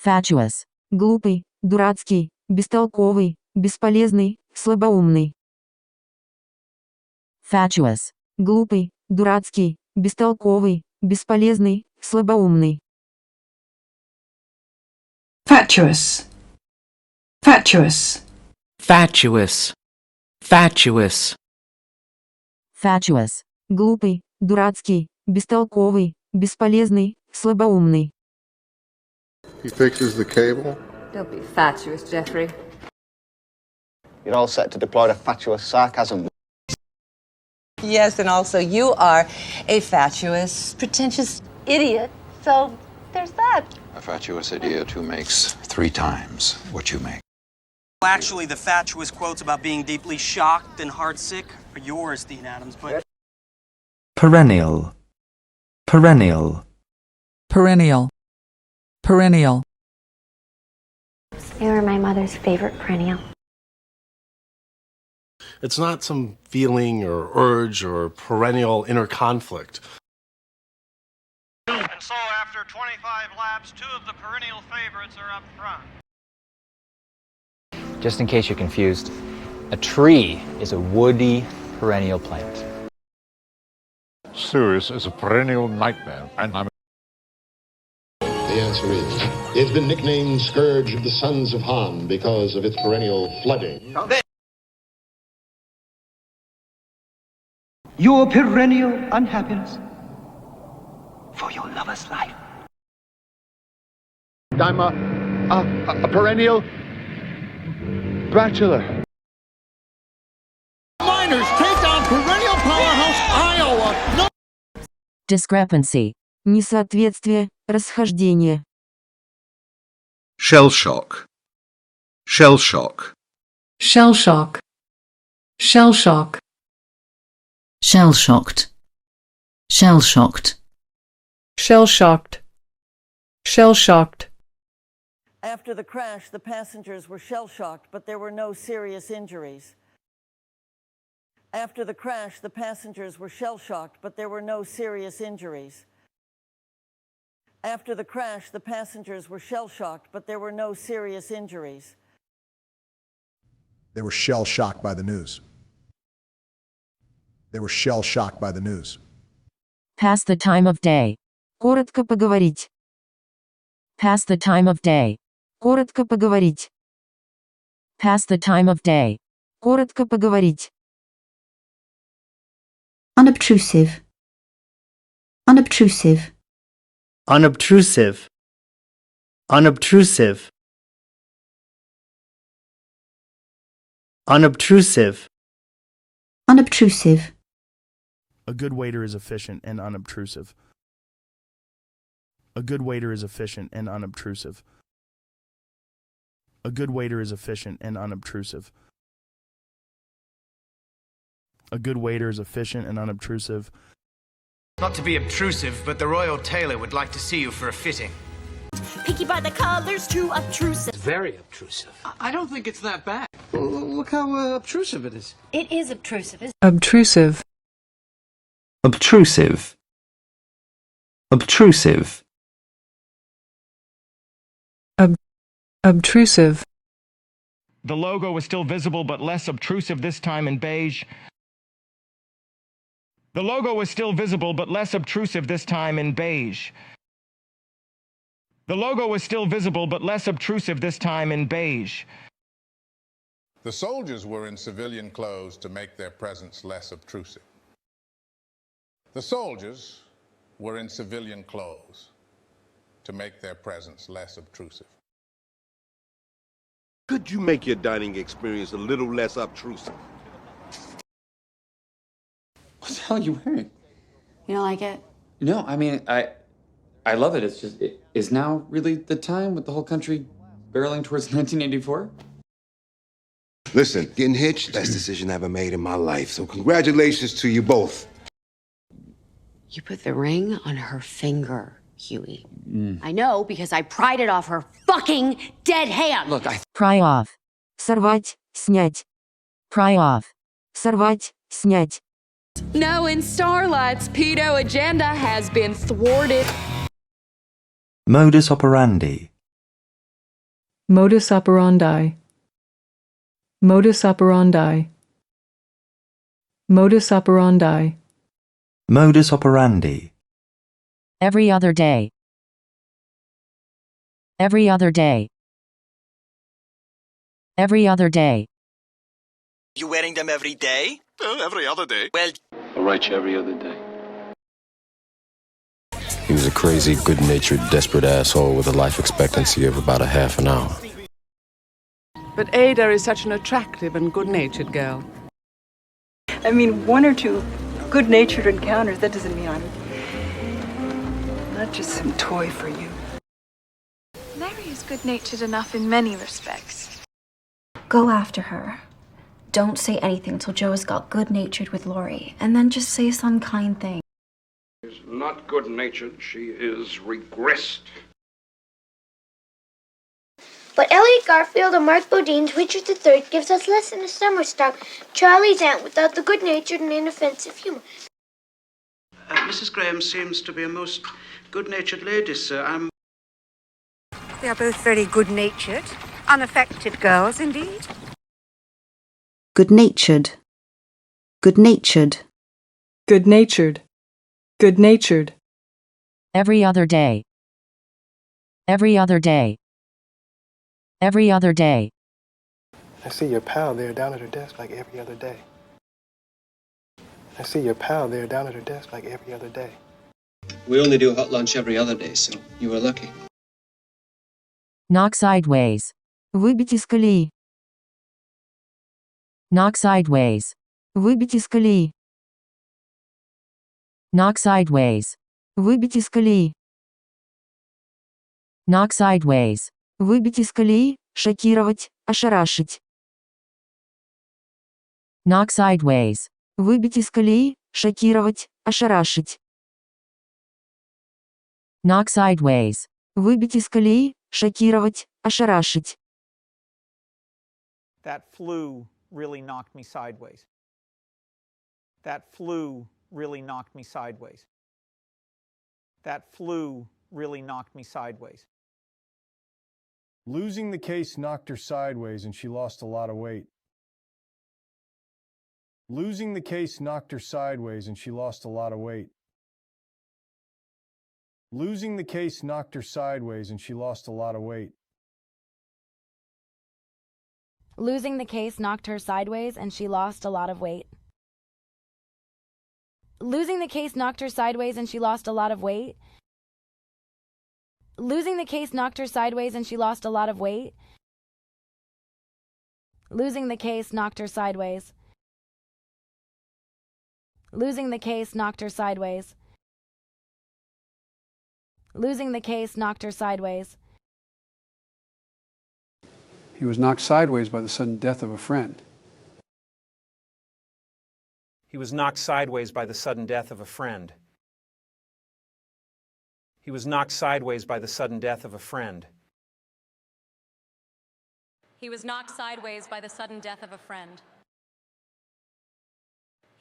Fatuous. Глупый, дурацкий, бестолковый, бесполезный, слабоумный. Fatuous. Глупый, дурацкий, бестолковый, бесполезный, слабоумный. Fatuous. Fatuous. Fatuous. Fatuous. Fatuous. Глупый, дурацкий, бестолковый, бесполезный, слабоумный. He fixes the cable. Don't be fatuous, Jeffrey. You're all set to deploy the fatuous sarcasm. Yes, and also you are a fatuous, pretentious idiot. So there's that. A fatuous idiot who makes 3 times what you make. Actually, the fatuous quotes about being deeply shocked and heartsick are yours, Dean Adams, but... Perennial. Perennial. Perennial. Perennial. They were my mother's favorite perennial. It's not some feeling or urge or perennial inner conflict. And so after 25 laps, 2 of the perennial favorites are up front. Just in case you're confused, a tree is a woody perennial plant. Sirius is a perennial nightmare, and I'm... The answer is, it's been nicknamed Scourge of the Sons of Han because of its perennial flooding. Your perennial unhappiness for your lover's life. I'm a perennial bachelor. Miners take down perennial powerhouse Iowa. No. Discrepancy. Несоответствие, расхождение. Shell shock. Shell shock. Shell shock. Shell shock. Shell shocked. Shell shocked. Shell shocked. Shell shocked. After the crash, the passengers were shell-shocked, but there were no serious injuries. After the crash, the passengers were shell-shocked, but there were no serious injuries. After the crash, the passengers were shell-shocked, but there were no serious injuries. They were shell-shocked by the news. They were shell-shocked by the news. Pass the time of day. Коротко поговорить. Pass the time of day. Коротко поговорить. Pass the time of day. Коротко поговорить. Unobtrusive. Unobtrusive. Unobtrusive. Unobtrusive. Unobtrusive. Unobtrusive. A good waiter is efficient and unobtrusive. A good waiter is efficient and unobtrusive. A good waiter is efficient and unobtrusive. A good waiter is efficient and unobtrusive. Not to be obtrusive, but the Royal Tailor would like to see you for a fitting. Picky by the colors, too obtrusive. It's very obtrusive. I don't think it's that bad. Look how obtrusive it is. It is obtrusive, isn't it? Obtrusive. Obtrusive. Obtrusive. Obtrusive. The logo was still visible but less obtrusive this time in beige. The logo was still visible but less obtrusive this time in beige. The logo was still visible but less obtrusive this time in beige. The soldiers were in civilian clothes to make their presence less obtrusive. The soldiers were in civilian clothes to make their presence less obtrusive. Could you make your dining experience a little less obtrusive? What the hell are you wearing? You don't like it? No, I mean, I love it. It's just, is now really the time with the whole country barreling towards 1984? Listen, getting hitched, best decision I ever made in my life. So congratulations to you both. You put the ring on her finger, Huey. I know because I pried it off her fucking dead hand. Look, Pry off. Сорвать, снять. Pry off. Сорвать, снять. No, in Starlight's pedo agenda has been thwarted. Modus operandi. Modus operandi. Modus operandi. Modus operandi. Modus operandi. Every other day. Every other day. Every other day. You wearing them every day? Every other day. Well, I'll write you every other day. He was a crazy, good-natured, desperate asshole with a life expectancy of about a half an hour. But Ada is such an attractive and good-natured girl. I mean, one or two good-natured encounters, that doesn't mean I'm not just some toy for you. Larry is good-natured enough in many respects. Go after her. Don't say anything till Joe has got good-natured with Laurie, and then just say some kind thing. She's not good-natured, she is regressed. But Elliot Garfield and Mark Bodine's Richard III gives us less than a summer stock. Charlie's Aunt without the good-natured and inoffensive humor. Mrs. Graham seems to be a most good-natured lady, sir. They are both very good-natured, unaffected girls indeed. Good-natured. Good-natured. Good-natured. Good-natured. Every other day. Every other day. Every other day. I see your pal there down at her desk like every other day. I see your pal there down at her desk like every other day. We only do hot lunch every other day, so you were lucky. Knock sideways. Выбить из колеи. Knock sideways. Выбить из колеи. Knock sideways. Выбить из колеи. Knock sideways. Выбить из колеи, шокировать, ошарашить. Knock sideways. Выбить из колеи, шокировать, ошарашить. Knock sideways. Выбить из колеи, шокировать, ошарашить. That flu really knocked me sideways. That flu really knocked me sideways. That flu really knocked me sideways. Losing the case knocked her sideways and she lost a lot of weight. Losing the case knocked her sideways and she lost a lot of weight. Losing the case knocked her sideways and she lost a lot of weight. Losing the case knocked her sideways and she lost a lot of weight. Losing the case knocked her sideways and she lost a lot of weight. Losing the case knocked her sideways and she lost a lot of weight. Losing the case knocked her sideways. Losing the case knocked her sideways. Losing the case knocked her sideways. He was knocked sideways by the sudden death of a friend. He was knocked sideways by the sudden death of a friend. He was knocked sideways by the sudden death of a friend. He was knocked sideways by the sudden death of a friend.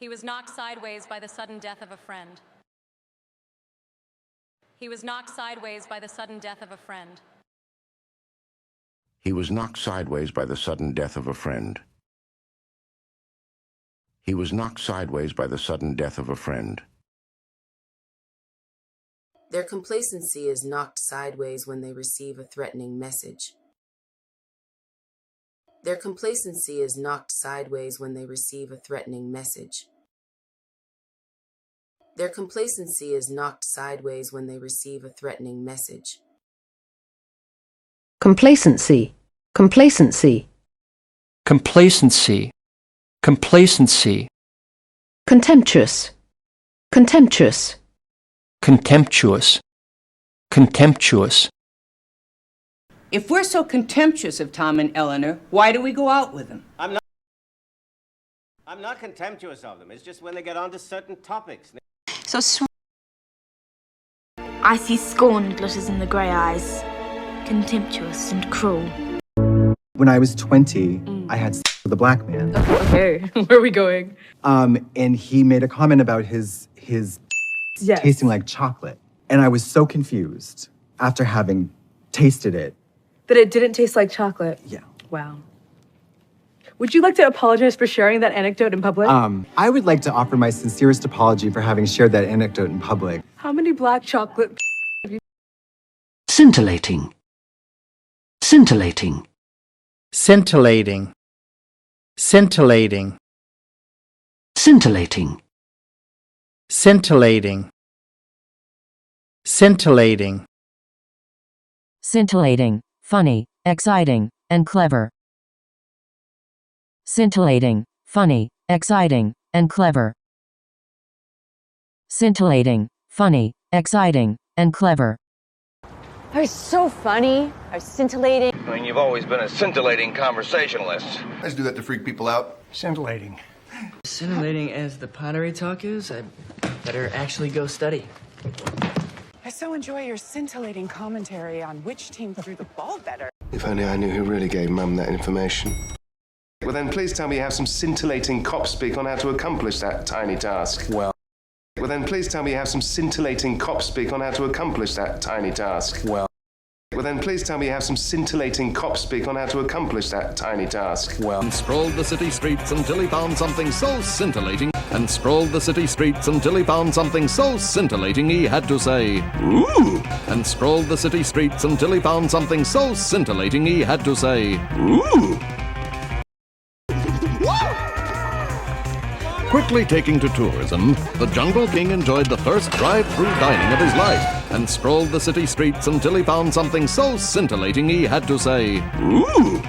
He was knocked sideways by the sudden death of a friend. He was knocked sideways by the sudden death of a friend. He was knocked sideways by the sudden death of a friend. He was knocked sideways by the sudden death of a friend. Their complacency is knocked sideways when they receive a threatening message. Their complacency is knocked sideways when they receive a threatening message. Their complacency is knocked sideways when they receive a threatening message. Complacency. Complacency. Complacency. Complacency. Contemptuous. Contemptuous. Contemptuous. Contemptuous. If we're so contemptuous of Tom and Eleanor, why do we go out with them? I'm not contemptuous of them. It's just when they get onto certain topics. So sweet. I see scorn glitters in the grey eyes, contemptuous and cruel. When I was 20, I had sex with a black man. Okay, where are we going? And he made a comment about his Yes. tasting like chocolate. And I was so confused after having tasted it. That it didn't taste like chocolate? Yeah. Wow. Would you like to apologize for sharing that anecdote in public? I would like to offer my sincerest apology for having shared that anecdote in public. How many black chocolate have you... Scintillating. Scintillating. Scintillating. Scintillating. Scintillating. Scintillating. Scintillating. Scintillating, funny, exciting, and clever. Scintillating, funny, exciting, and clever. Scintillating, funny, exciting, and clever. I was so funny. I was scintillating. I mean, you've always been a scintillating conversationalist. Let's do that to freak people out. Scintillating. Scintillating as the pottery talk is, I better actually go study. I so enjoy your scintillating commentary on which team threw the ball better. If only I knew who really gave Mum that information. Well, then please tell me you have some scintillating cop speak on how to accomplish that tiny task. Well, then please tell me you have some scintillating cop speak on how to accomplish that tiny task. Well, then please tell me you have some scintillating cop speak on how to accomplish that tiny task. Well, and sprawled the city streets until he found something so scintillating. And sprawled the city streets until he found something so scintillating he had to say, "Ooh!" And sprawled the city streets until he found something so scintillating he had to say, "Ooh!" Quickly taking to tourism, the Jungle King enjoyed the first drive-through dining of his life, and sprawled the city streets until he found something so scintillating he had to say, "Ooh!"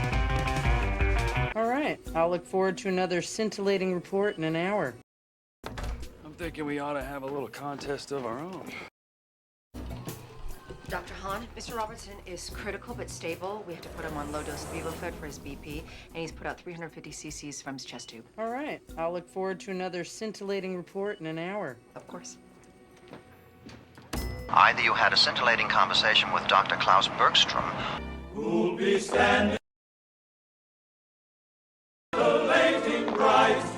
All right, I'll look forward to another scintillating report in an hour. I'm thinking we ought to have a little contest of our own. Dr. Hahn, Mr. Robertson is critical but stable. We have to put him on low-dose Levofed for his BP, and he's put out 350 cc's from his chest tube. All right, I'll look forward to another scintillating report in an hour. Of course. Either you had a scintillating conversation with Dr. Klaus Bergstrom, who'll be standing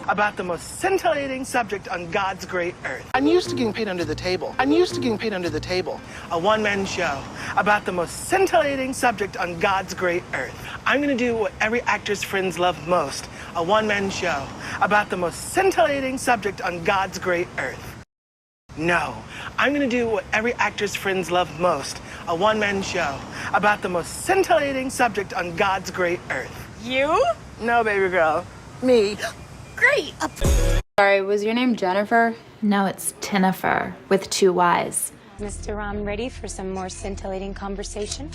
about the most scintillating subject on God's great earth. I'm used to getting paid under the table. A one-man show about the most scintillating subject on God's great earth. I'm gonna do what every actor's friends love most. A one-man show about the most scintillating subject on God's great earth. No, I'm gonna do what every actor's friends love most. A one-man show about the most scintillating subject on God's great earth. You? No, baby girl. Me. Great! Sorry, was your name Jennifer? No, it's Tinnifer, with 2 Y's. Mr. Rom, ready for some more scintillating conversation?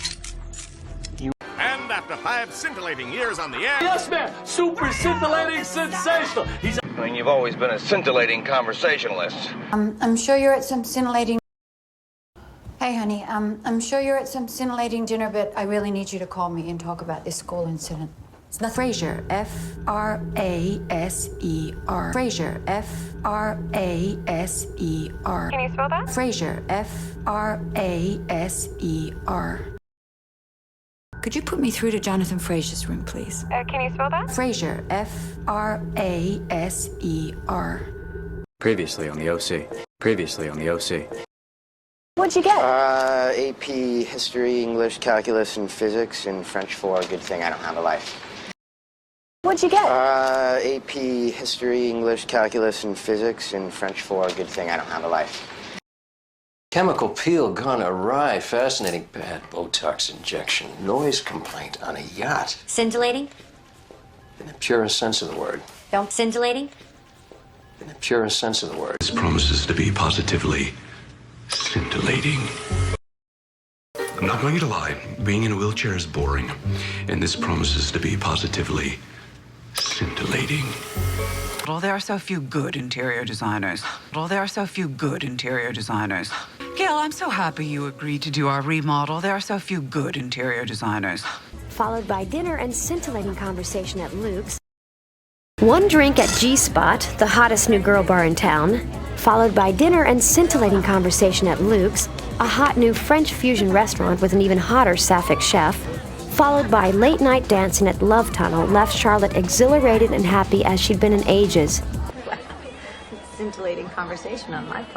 And after 5 scintillating years on the air... Yes, ma'am! Super scintillating sensational! I mean, you've always been a scintillating conversationalist. I'm sure you're at some scintillating... Hey, honey, I'm sure you're at some scintillating dinner, but I really need you to call me and talk about this school incident. It's not Fraser, F-R-A-S-E-R. Fraser, F-R-A-S-E-R. Can you spell that? Fraser, F-R-A-S-E-R. Could you put me through to Jonathan Fraser's room, please? Can you spell that? Fraser, F-R-A-S-E-R. Previously on the OC. What'd you get? AP, History, English, Calculus, and Physics, and French 4. Good thing I don't have a life. What'd you get? AP, History, English, Calculus, and Physics, and French 4. Good thing I don't have a life. Chemical peel gone awry. Fascinating. Bad Botox injection. Noise complaint on a yacht. Scintillating? In the purest sense of the word. Don't scintillating? In the purest sense of the word. This promises to be positively scintillating. I'm not going to lie. Being in a wheelchair is boring. And this promises to be positively scintillating. Well, there are so few good interior designers. Gail, I'm so happy you agreed to do our remodel. There are so few good interior designers. Followed by dinner and scintillating conversation at Luke's. One drink at G-Spot, the hottest new girl bar in town. Followed by dinner and scintillating conversation at Luke's, a hot new French fusion restaurant with an even hotter sapphic chef. Followed by late night dancing at Love Tunnel left Charlotte exhilarated and happy as she'd been in ages. Scintillating conversation on my part.